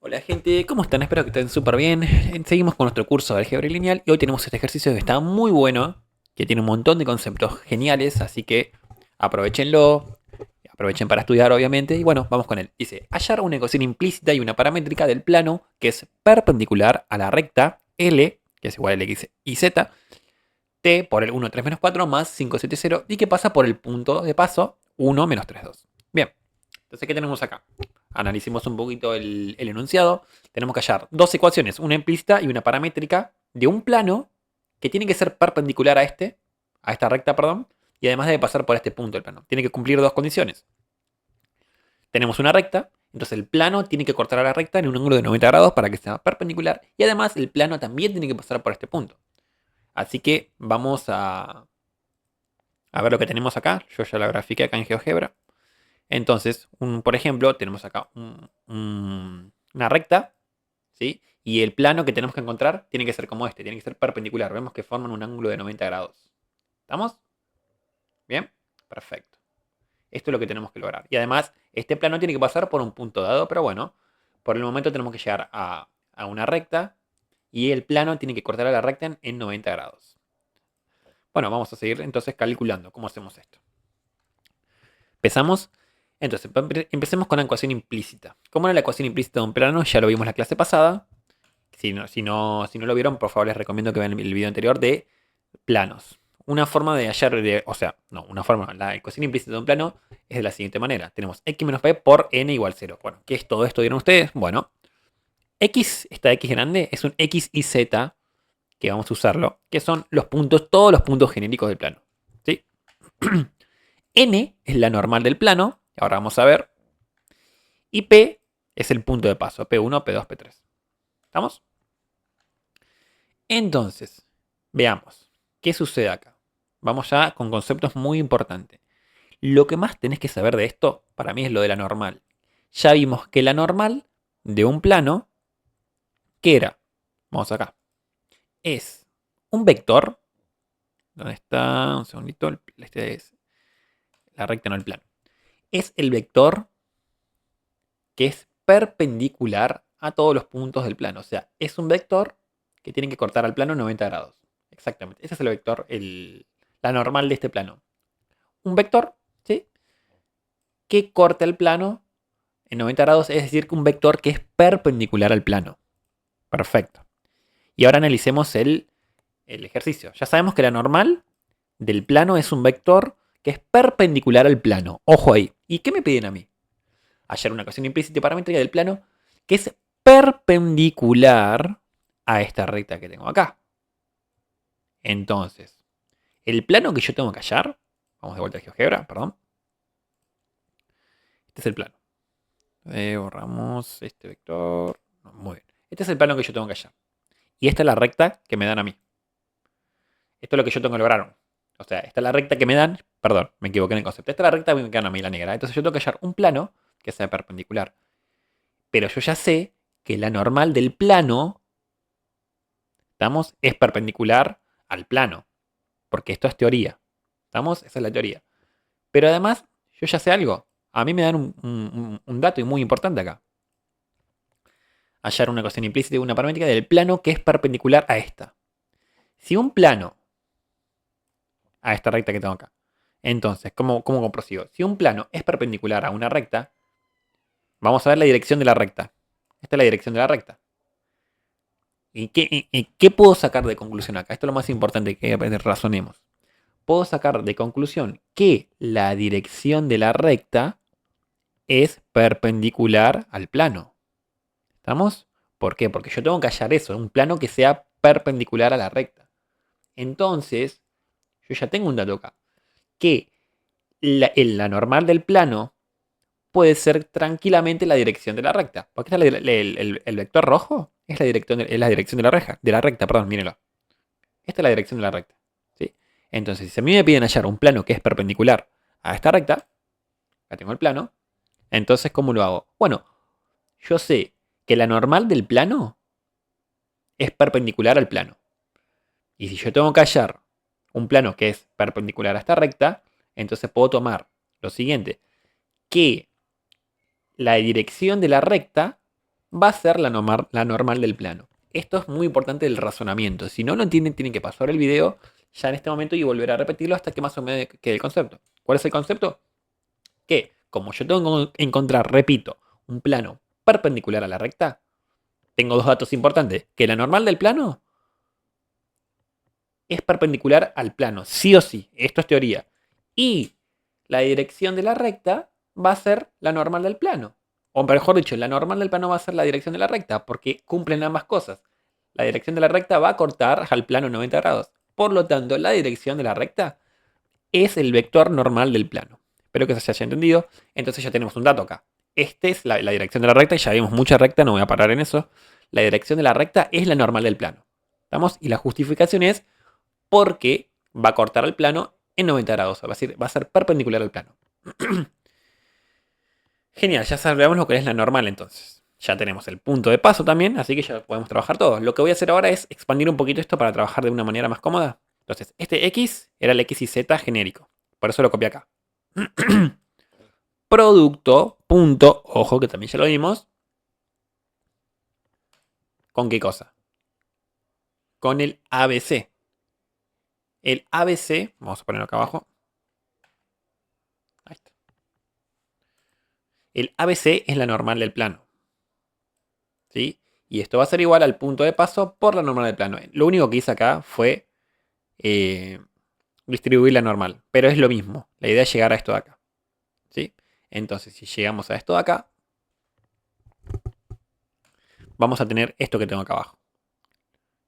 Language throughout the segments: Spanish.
Hola gente, ¿cómo están? Espero que estén súper bien. Seguimos con nuestro curso de álgebra lineal y hoy tenemos este ejercicio que está muy bueno, que tiene un montón de conceptos geniales, así que aprovechenlo, aprovechen para estudiar obviamente y bueno, vamos con él. Dice, hallar una ecuación implícita y una paramétrica del plano que es perpendicular a la recta L, que es igual a X y Z, T por el 1, 3, menos 4 más 5, 7, 0 y que pasa por el punto de paso 1, menos 3, 2. Bien, entonces ¿qué tenemos acá? Analicemos un poquito el enunciado. Tenemos que hallar dos ecuaciones, una implícita y una paramétrica, de un plano que tiene que ser perpendicular a esta recta, perdón, y además debe pasar por este punto del plano. Tiene que cumplir dos condiciones. Tenemos una recta, entonces el plano tiene que cortar a la recta en un ángulo de 90 grados para que sea perpendicular, y además el plano también tiene que pasar por este punto. Así que vamos a ver lo que tenemos acá. Yo ya la grafiqué acá en GeoGebra. Entonces, por ejemplo, tenemos acá una recta, ¿sí? Y el plano que tenemos que encontrar tiene que ser como este, tiene que ser perpendicular. Vemos que forman un ángulo de 90 grados. ¿Estamos? ¿Bien? Perfecto. Esto es lo que tenemos que lograr. Y además, este plano tiene que pasar por un punto dado, pero bueno, por el momento tenemos que llegar a una recta y el plano tiene que cortar a la recta en 90 grados. Bueno, vamos a seguir entonces calculando cómo hacemos esto. Empezamos. Entonces, empecemos con la ecuación implícita. ¿Cómo era la ecuación implícita de un plano? Ya lo vimos en la clase pasada. Si no lo vieron, por favor les recomiendo que vean el video anterior de planos. Una forma de hallar, o sea, no, una forma, la ecuación implícita de un plano es de la siguiente manera. Tenemos x menos p por n igual 0. Bueno, ¿qué es todo esto? ¿Dirán ustedes? Bueno, esta x grande es un x y z que vamos a usarlo, que son los puntos, todos los puntos genéricos del plano. ¿Sí? N es la normal del plano, ahora vamos a ver, y P es el punto de paso, P1, P2, P3. ¿Estamos? Entonces, veamos, ¿qué sucede acá? Vamos ya con conceptos muy importantes. Lo que más tenés que saber de esto, para mí, es lo de la normal. Ya vimos que la normal de un plano, ¿qué era? Vamos acá. Es un vector. ¿Dónde está? Un segundito. Este es la recta, no el plano. Es el vector que es perpendicular a todos los puntos del plano. O sea, es un vector que tiene que cortar al plano 90 grados. Exactamente. Ese es el vector, la normal de este plano. Un vector, ¿sí? Que corta el plano en 90 grados, es decir, que un vector que es perpendicular al plano. Perfecto. Y ahora analicemos el ejercicio. Ya sabemos que la normal del plano es un vector que es perpendicular al plano. Ojo ahí. ¿Y qué me piden a mí? Hallar una ecuación implícita y paramétrica del plano que es perpendicular a esta recta que tengo acá. Entonces, el plano que yo tengo que hallar, vamos de vuelta a GeoGebra, perdón. Este es el plano. Borramos este vector. No, muy bien. Este es el plano que yo tengo que hallar. Y esta es la recta que me dan a mí. Esto es lo que yo tengo que lograr. O sea, esta es la recta que me dan. Perdón, me equivoqué en el concepto. Esta es la recta que me dan a mí, la negra. Entonces yo tengo que hallar un plano que sea perpendicular. Pero yo ya sé que la normal del plano, ¿estamos? Es perpendicular al plano. Porque esto es teoría. ¿Estamos? Esa es la teoría. Pero además, yo ya sé algo. A mí me dan un dato muy importante acá. Hallar una ecuación implícita y una paramétrica del plano que es perpendicular a esta. Si un plano, a esta recta que tengo acá, entonces, ¿cómo prosigo? Si un plano es perpendicular a una recta, vamos a ver la dirección de la recta. Esta es la dirección de la recta. ¿Y qué puedo sacar de conclusión acá? Esto es lo más importante que razonemos. Puedo sacar de conclusión que la dirección de la recta es perpendicular al plano. ¿Estamos? ¿Por qué? Porque yo tengo que hallar eso, un plano que sea perpendicular a la recta. Entonces, yo ya tengo un dato acá. Que la normal del plano puede ser tranquilamente la dirección de la recta. Porque está el vector rojo es la dirección de la recta, perdón, mírenlo. Esta es la dirección de la recta. ¿Sí? Entonces, si a mí me piden hallar un plano que es perpendicular a esta recta, acá tengo el plano, entonces, ¿cómo lo hago? Bueno, yo sé que la normal del plano es perpendicular al plano. Y si yo tengo que hallar un plano que es perpendicular a esta recta, entonces puedo tomar lo siguiente, que la dirección de la recta va a ser la normal del plano. Esto es muy importante del razonamiento. Si no lo entienden, tienen que pasar el video ya en este momento y volver a repetirlo hasta que más o menos quede el concepto. ¿Cuál es el concepto? Que como yo tengo que encontrar, repito, un plano perpendicular a la recta, tengo dos datos importantes. Que la normal del plano es perpendicular al plano, sí o sí. Esto es teoría. Y la dirección de la recta va a ser la normal del plano. O mejor dicho, la normal del plano va a ser la dirección de la recta, porque cumplen ambas cosas. La dirección de la recta va a cortar al plano 90 grados. Por lo tanto, la dirección de la recta es el vector normal del plano. Espero que se haya entendido. Entonces ya tenemos un dato acá. Esta es la dirección de la recta y ya vimos mucha recta, no voy a parar en eso. La dirección de la recta es la normal del plano. ¿Estamos? Y la justificación es porque va a cortar al plano en 90 grados. Va a ser perpendicular al plano. Genial, ya sabemos lo que es la normal entonces. Ya tenemos el punto de paso también, así que ya podemos trabajar todo. Lo que voy a hacer ahora es expandir un poquito esto para trabajar de una manera más cómoda. Entonces, este X era el X y Z genérico. Por eso lo copié acá. Producto, punto, ojo que también ya lo vimos. ¿Con qué cosa? Con el ABC. El ABC, vamos a ponerlo acá abajo. Ahí está. El ABC es la normal del plano. ¿Sí? Y esto va a ser igual al punto de paso por la normal del plano. Lo único que hice acá fue distribuir la normal. Pero es lo mismo. La idea es llegar a esto de acá. ¿Sí? Entonces, si llegamos a esto de acá, vamos a tener esto que tengo acá abajo.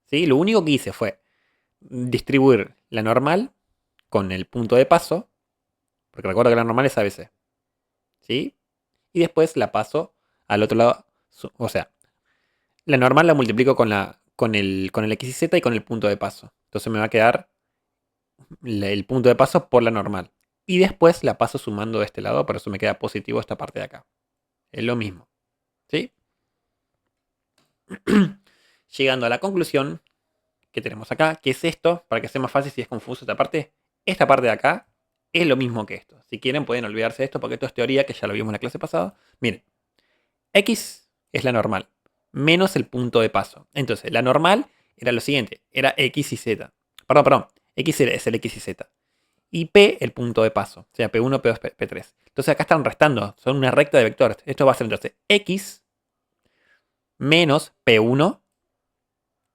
¿Sí? Lo único que hice fue distribuir la normal con el punto de paso. Porque recuerda que la normal es ABC. ¿Sí? Y después la paso al otro lado. O sea, la normal la multiplico con el X y Z y con el punto de paso. Entonces me va a quedar el punto de paso por la normal. Y después la paso sumando de este lado, por eso me queda positivo esta parte de acá. Es lo mismo. ¿Sí? Llegando a la conclusión que tenemos acá, que es esto, para que sea más fácil si es confuso esta parte de acá es lo mismo que esto. Si quieren pueden olvidarse de esto porque esto es teoría, que ya lo vimos en la clase pasada. Miren, X es la normal, menos el punto de paso. Entonces, la normal era lo siguiente, era X y Z. Perdón, X es el X y Z. Y P el punto de paso, o sea, P1, P2, P3. Entonces acá están restando, son una recta de vectores. Esto va a ser entonces X menos P1,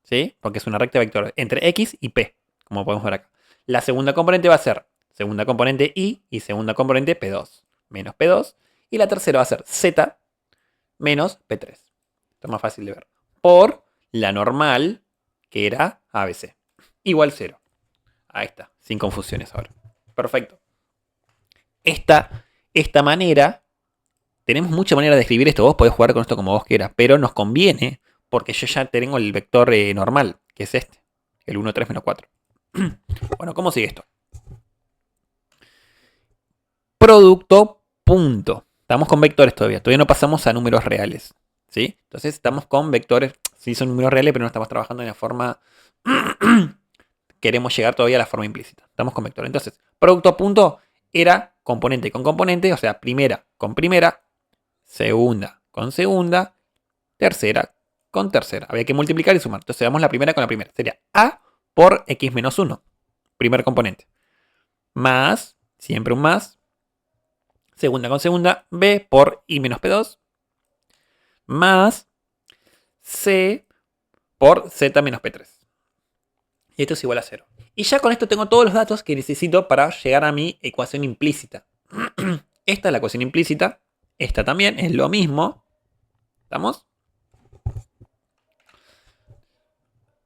¿sí? Porque es una recta de vectores entre X y P, como podemos ver acá. La segunda componente va a ser segunda componente y segunda componente P2 menos P2. Y la tercera va a ser Z menos P3. Esto es más fácil de ver. Por la normal, que era ABC. Igual 0. Ahí está, sin confusiones ahora. Perfecto. Esta manera, tenemos mucha manera de escribir esto. Vos podés jugar con esto como vos quieras, pero nos conviene porque yo ya tengo el vector normal, que es este, el 1, 3, menos 4. Bueno, ¿cómo sigue esto? Producto, punto. Estamos con vectores todavía no pasamos a números reales. ¿Sí? Entonces estamos con vectores, sí son números reales, pero no estamos trabajando en la forma... Queremos llegar todavía a la forma implícita. Estamos con vectores. Entonces, producto, punto, era componente con componente, o sea, primera con primera, segunda con segunda, tercera con tercera. Había que multiplicar y sumar. Entonces damos la primera con la primera. Sería A por X menos 1. Primer componente. Más, siempre un más. Segunda con segunda, B por I menos P2. Más C por Z menos P3. Y esto es igual a 0. Y ya con esto tengo todos los datos que necesito para llegar a mi ecuación implícita. Esta es la ecuación implícita. Esta también es lo mismo. ¿Estamos?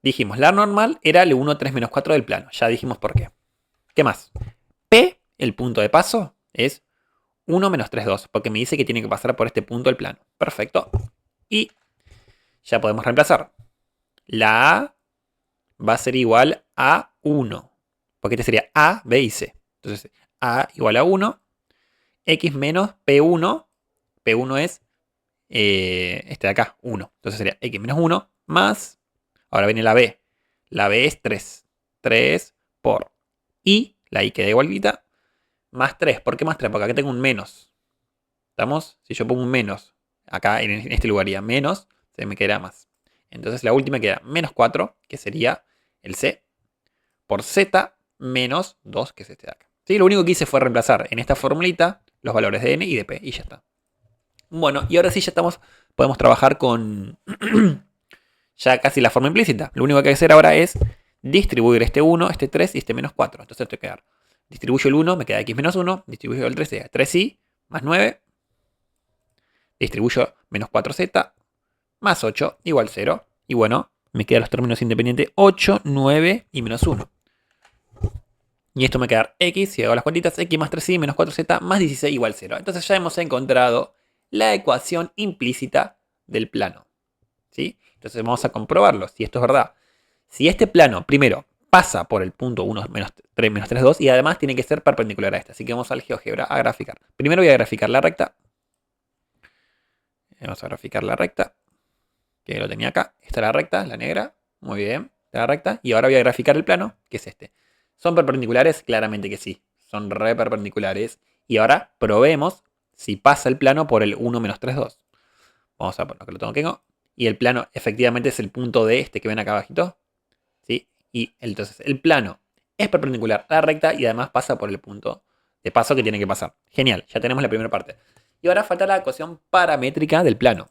Dijimos, la normal era el 1, 3, menos 4 del plano. Ya dijimos por qué. ¿Qué más? P, el punto de paso, es 1 menos 3, 2. Porque me dice que tiene que pasar por este punto del plano. Perfecto. Y ya podemos reemplazar. La A va a ser igual a 1. Porque este sería A, B y C. Entonces, A igual a 1. X menos P1. P1 es este de acá, 1. Entonces sería X menos 1 más... Ahora viene la B. La B es 3. 3 por I. La I queda igualita. Más 3. ¿Por qué más 3? Porque acá tengo un menos. ¿Estamos? Si yo pongo un menos, acá en este lugar iría menos se me quedará más. Entonces la última queda menos 4, que sería el C, por Z menos 2, que es este de acá. ¿Sí? Lo único que hice fue reemplazar en esta formulita los valores de N y de P, y ya está. Bueno, y ahora sí ya estamos, podemos trabajar con ya casi la forma implícita. Lo único que hay que hacer ahora es distribuir este 1, este 3 y este menos 4. Entonces tengo que quedar. Distribuyo el 1, me queda x menos 1. Distribuyo el 3, sería 3y más 9. Distribuyo menos 4z más 8 igual 0. Y bueno, me quedan los términos independientes 8, 9 y menos 1. Y esto me queda x, si hago las cuentitas, x más 3y menos 4z más 16 igual 0. Entonces ya hemos encontrado la ecuación implícita del plano. ¿Sí? Entonces vamos a comprobarlo, si esto es verdad. Si este plano, primero, pasa por el punto 1, menos 3, 2, y además tiene que ser perpendicular a este. Así que vamos al GeoGebra a graficar. Primero voy a graficar la recta. Vamos a graficar la recta, que lo tenía acá. Esta es la recta, la negra. Muy bien, esta es la recta. Y ahora voy a graficar el plano, que es este. ¿Son perpendiculares? Claramente que sí. Son re perpendiculares. Y ahora probemos si pasa el plano por el 1, menos 3, 2. Vamos a poner que lo tengo que no. Y el plano efectivamente es el punto de este que ven acá abajito. ¿Sí? Y entonces el plano es perpendicular a la recta y además pasa por el punto de paso que tiene que pasar. Genial, ya tenemos la primera parte. Y ahora falta la ecuación paramétrica del plano.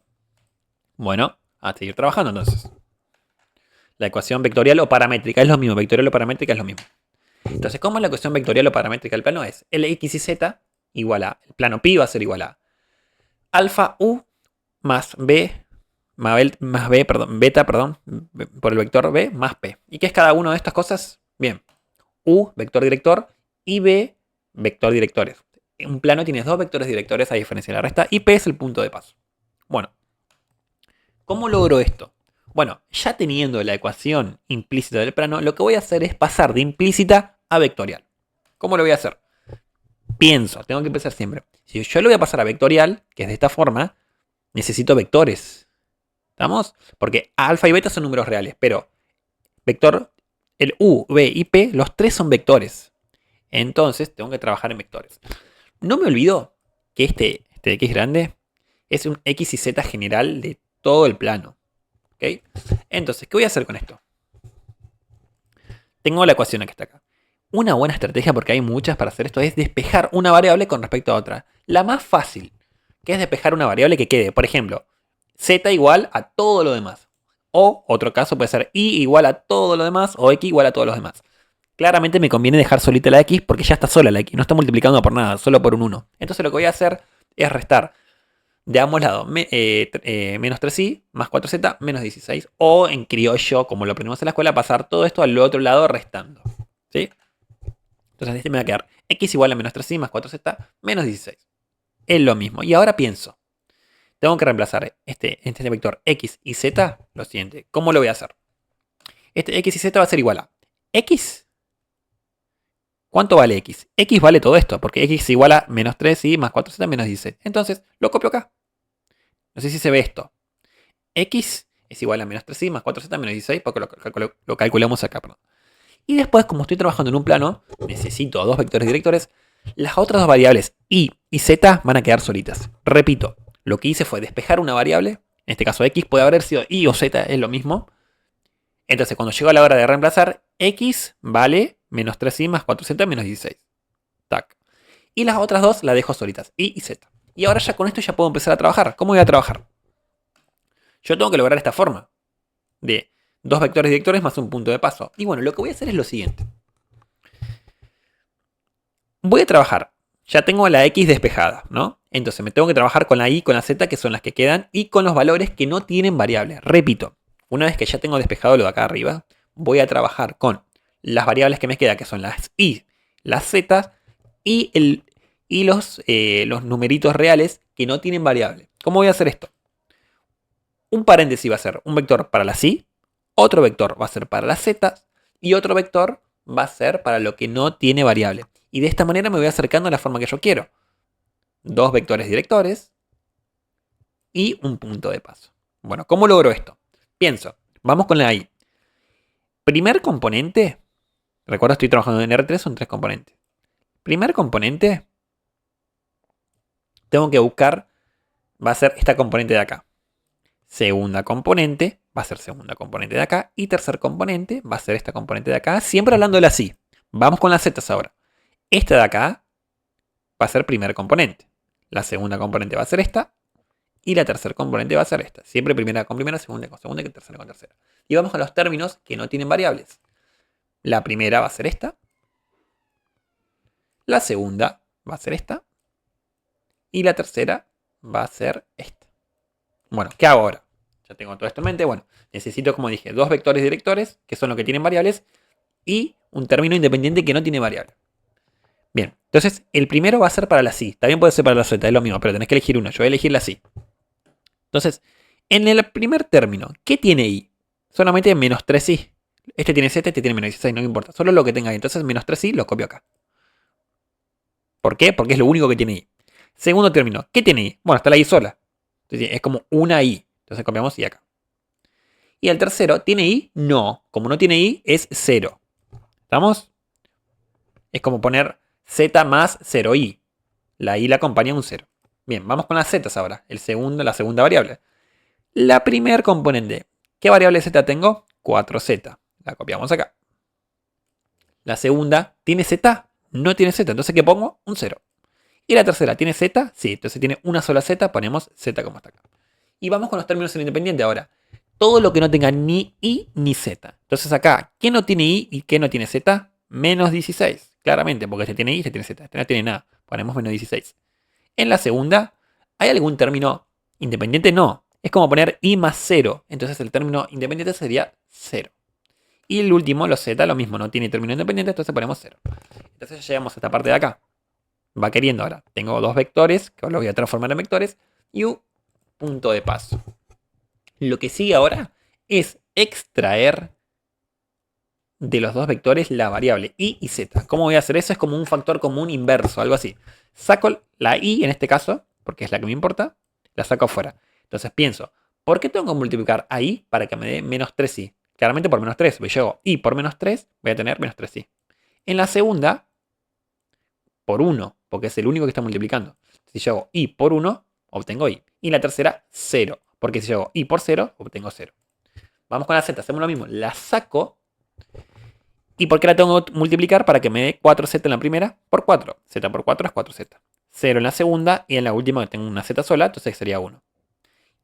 Bueno, a seguir trabajando entonces. La ecuación vectorial o paramétrica es lo mismo. Vectorial o paramétrica es lo mismo. Entonces, ¿cómo es la ecuación vectorial o paramétrica del plano? Es Lx y z igual a, el plano pi va a ser igual a alfa u más b más b, perdón, beta, perdón, por el vector b más p. ¿Y qué es cada una de estas cosas? Bien, u, vector director, y b, vector directores. Un plano tiene dos vectores directores a diferencia de la resta, y p es el punto de paso. Bueno, ¿cómo logro esto? Bueno, ya teniendo la ecuación implícita del plano, lo que voy a hacer es pasar de implícita a vectorial. ¿Cómo lo voy a hacer? Pienso, tengo que pensar siempre. Si yo lo voy a pasar a vectorial, que es de esta forma, necesito vectores. ¿Estamos? Porque alfa y beta son números reales, pero vector, el u, b y p, los tres son vectores. Entonces tengo que trabajar en vectores. No me olvido que este x grande es un x y z general de todo el plano. ¿Okay? Entonces, ¿qué voy a hacer con esto? Tengo la ecuación que está acá. Una buena estrategia, porque hay muchas para hacer esto, es despejar una variable con respecto a otra. La más fácil, que es despejar una variable que quede, por ejemplo, z igual a todo lo demás. O, otro caso puede ser y igual a todo lo demás, o x igual a todos los demás. Claramente me conviene dejar solita la x porque ya está sola la x, no está multiplicando por nada, solo por un 1. Entonces lo que voy a hacer es restar de ambos lados menos 3i más 4z menos 16. O en criollo, como lo aprendimos en la escuela, pasar todo esto al otro lado restando. ¿Sí? Entonces este me va a quedar x igual a menos 3i más 4z menos 16. Es lo mismo. Y ahora pienso. Tengo que reemplazar este vector x y z. Lo siguiente. ¿Cómo lo voy a hacer? Este x y z va a ser igual a x. ¿Cuánto vale x? X vale todo esto, porque x es igual a menos 3i más 4z menos 16. Entonces, lo copio acá. No sé si se ve esto. X es igual a menos 3i más 4z menos 16, porque lo calculamos acá. Perdón. Y después, como estoy trabajando en un plano, necesito dos vectores directores. Las otras dos variables, y z, van a quedar solitas. Repito, lo que hice fue despejar una variable. En este caso x puede haber sido y o z, es lo mismo. Entonces, cuando llego a la hora de reemplazar, x vale menos 3i más 4z menos 16. Tac. Y las otras dos las dejo solitas, y z. Y ahora ya con esto ya puedo empezar a trabajar. ¿Cómo voy a trabajar? Yo tengo que lograr esta forma de dos vectores directores más un punto de paso. Y bueno, lo que voy a hacer es lo siguiente. Voy a trabajar. Ya tengo la x despejada, ¿no? Entonces me tengo que trabajar con la y y con la z, que son las que quedan, y con los valores que no tienen variables. Repito, una vez que ya tengo despejado lo de acá arriba, voy a trabajar con las variables que me quedan, que son las y, las z, y los numeritos reales que no tienen variable. ¿Cómo voy a hacer esto? Un paréntesis va a ser un vector para las y, otro vector va a ser para las z, y otro vector va a ser para lo que no tiene variable. Y de esta manera me voy acercando a la forma que yo quiero. Dos vectores directores y un punto de paso. Bueno, ¿cómo logro esto? Pienso, vamos con la i. Primer componente, recuerda estoy trabajando en R3, son tres componentes. Primer componente, tengo que buscar, va a ser esta componente de acá. segunda componente va a ser segunda componente de acá y tercer componente va a ser esta componente de acá, siempre hablando de la así. Vamos con las zetas ahora. Esta de acá va a ser primer componente. La segunda componente va a ser esta y la tercer componente va a ser esta. Siempre primera con primera, segunda con segunda y tercera con tercera. Y vamos a los términos que no tienen variables. La primera va a ser esta. La segunda va a ser esta. Y la tercera va a ser esta. Bueno, ¿qué hago ahora? Ya tengo todo esto en mente. Bueno, necesito, como dije, dos vectores directores, que son los que tienen variables, y un término independiente que no tiene variable. Bien, entonces el primero va a ser para la sí. También puede ser para la z, es lo mismo, pero tenés que elegir uno. Yo voy a elegir la sí. Entonces, en el primer término, ¿qué tiene i? Solamente menos 3i. Este tiene z, este tiene menos 16, no me importa. Solo lo que tenga i. Entonces, menos 3i lo copio acá. ¿Por qué? Porque es lo único que tiene i. Segundo término, ¿qué tiene i? Bueno, está la i sola. Entonces, es como una i. Entonces, copiamos i acá. Y el tercero, ¿tiene i? No. Como no tiene i, es 0. ¿Estamos? Es como poner z más 0i. La i la acompaña un 0. Bien, vamos con las zetas ahora. La segunda variable. La primer componente. ¿Qué variable z tengo? 4z. La copiamos acá. La segunda, ¿tiene z? No tiene z. Entonces, ¿qué pongo? Un 0. Y la tercera, ¿tiene z? Sí. Entonces tiene una sola z. Ponemos z como está acá. Y vamos con los términos en independiente ahora. Todo lo que no tenga ni i ni z. Entonces acá, ¿qué no tiene i y qué no tiene z? Menos 16. Claramente, porque este tiene i y este tiene z. Este no tiene nada. Ponemos menos 16. En la segunda, ¿hay algún término independiente? No. Es como poner i más 0. Entonces el término independiente sería 0. Y el último, los z, lo mismo. No tiene término independiente, entonces ponemos 0. Entonces ya llegamos a esta parte de acá. Va queriendo ahora. Tengo dos vectores, que los voy a transformar en vectores, y un punto de paso. Lo que sigue ahora es extraer de los dos vectores la variable i y z. ¿Cómo voy a hacer eso? Es como un factor común inverso, algo así. Saco la i en este caso, porque es la que me importa, la saco afuera. Entonces pienso, ¿por qué tengo que multiplicar a i para que me dé menos 3i? Claramente por menos 3. Yo hago i por menos 3, voy a tener menos 3i. En la segunda, por 1, porque es el único que está multiplicando. Si yo hago i por 1, obtengo i. Y la tercera, 0. Porque si yo hago i por 0, obtengo 0. Vamos con la z, hacemos lo mismo. La saco. ¿Y por qué la tengo que multiplicar? Para que me dé 4z en la primera por 4. Z por 4 es 4z. 0 en la segunda y en la última que tengo una z sola, entonces sería 1.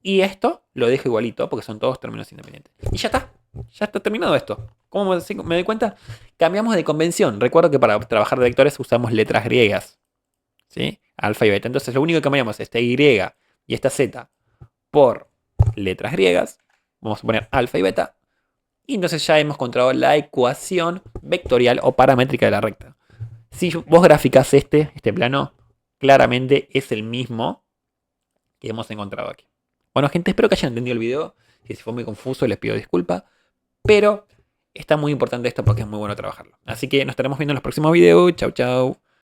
Y esto lo dejo igualito porque son todos términos independientes. Y ya está. Ya está terminado esto. ¿Cómo me doy cuenta? Cambiamos de convención. Recuerdo que para trabajar de vectores usamos letras griegas. ¿Sí? Alfa y beta. Entonces lo único que cambiamos es esta y y esta z por letras griegas. Vamos a poner alfa y beta. Y entonces ya hemos encontrado la ecuación vectorial o paramétrica de la recta. Si vos graficás este plano, claramente es el mismo que hemos encontrado aquí. Bueno, gente, espero que hayan entendido el video. Si fue muy confuso, les pido disculpas. Pero está muy importante esto porque es muy bueno trabajarlo. Así que nos estaremos viendo en los próximos videos. Chau, chau.